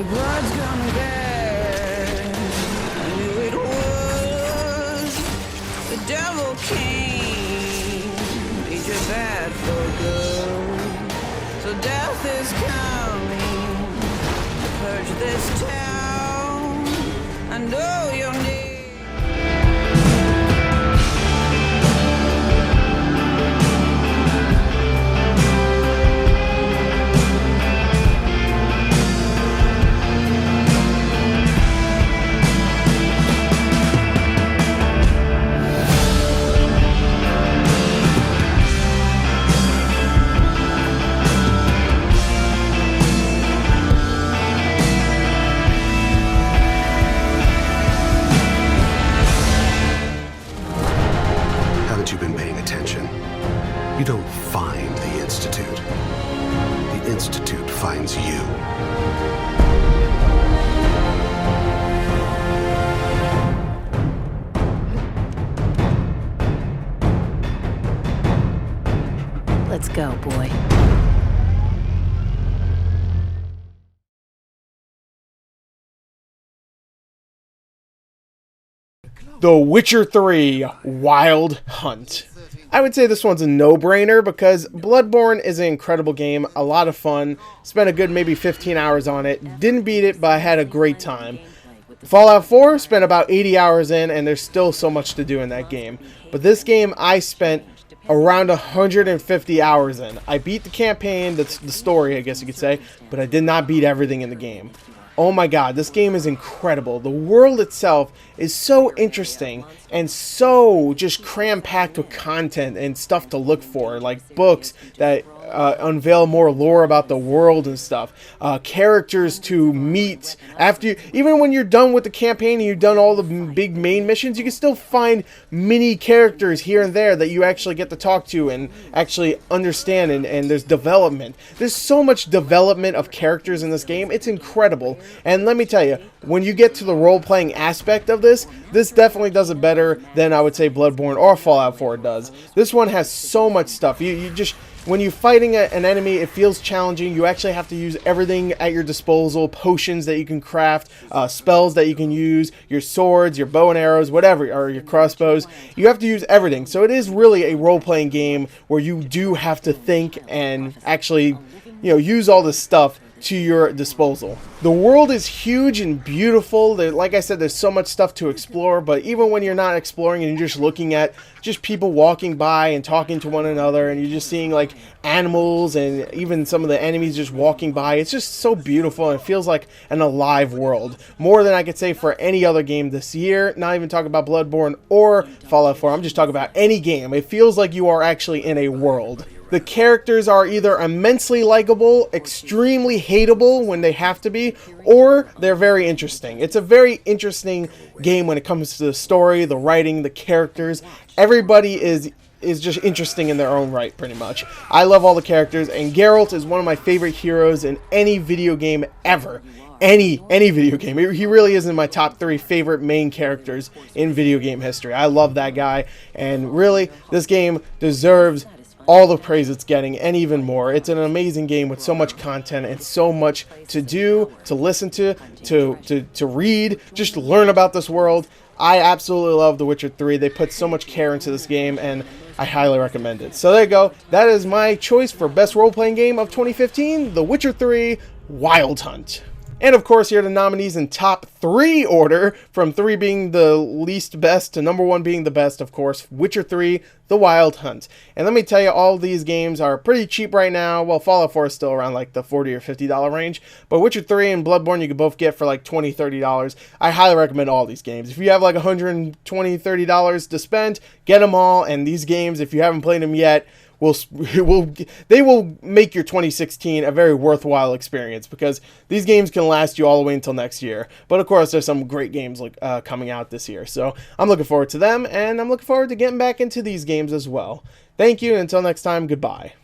your blood's coming back. I knew it was the devil came. Made you bad for good. So death is coming to purge this town. I know your name. Haven't you been paying attention? You don't find the Institute. The Institute finds you. Let's go, boy. The Witcher 3 Wild Hunt. I would say this one's a no-brainer because Bloodborne is an incredible game, a lot of fun, spent a good maybe 15 hours on it, didn't beat it, but I had a great time. Fallout 4 spent about 80 hours in, and there's still so much to do in that game. But this game I spent around 150 hours in. I beat the campaign, the story I guess you could say, but I did not beat everything in the game. Oh my god, this game is incredible. The world itself is so interesting and so just cram-packed with content and stuff to look for, like books that unveil more lore about the world and stuff, characters to meet after you, even when you're done with the campaign and you've done all the big main missions, you can still find mini characters here and there that you actually get to talk to and actually understand, and there's development. There's so much development of characters in this game. It's incredible. And let me tell you, when you get to the role-playing aspect of this definitely does it better than I would say Bloodborne or Fallout 4 does. This one has so much stuff. You just, when you're fighting an enemy, it feels challenging. You actually have to use everything at your disposal, potions that you can craft, spells that you can use, your swords, your bow and arrows, whatever, or your crossbows. You have to use everything. So it is really a role-playing game where you do have to think and actually, use all this stuff to your disposal. The world is huge and beautiful. Like I said, there's so much stuff to explore, but even when you're not exploring and you're just looking at just people walking by and talking to one another, and you're just seeing like animals and even some of the enemies just walking by, it's just so beautiful and it feels like an alive world. More than I could say for any other game this year, not even talking about Bloodborne or Fallout 4, I'm just talking about any game. It feels like you are actually in a world. The characters are either immensely likable, extremely hateable when they have to be, or they're very interesting. It's a very interesting game when it comes to the story, the writing, the characters. Everybody is just interesting in their own right, pretty much. I love all the characters, and Geralt is one of my favorite heroes in any video game ever. Any video game. He really is in my top 3 favorite main characters in video game history. I love that guy, and really, this game deserves all the praise it's getting and even more. It's an amazing game with so much content and so much to do, to listen to read, just to learn about this world. I absolutely love The Witcher 3. They put so much care into this game, and I highly recommend it. So there you go. That is my choice for best role-playing game of 2015, The Witcher 3 Wild Hunt. And of course, here are the nominees in top 3 order, from 3 being the least best to number 1 being the best, of course, Witcher 3, The Wild Hunt. And let me tell you, all these games are pretty cheap right now. Well, Fallout 4 is still around like the $40 or $50 range, but Witcher 3 and Bloodborne you can both get for like $20, $30. I highly recommend all these games. If you have like $120, $30 to spend, get them all. And these games, if you haven't played them yet, they will make your 2016 a very worthwhile experience, because these games can last you all the way until next year. But of course, there's some great games coming out this year, so I'm looking forward to them, and I'm looking forward to getting back into these games as well. Thank you, and until next time, goodbye.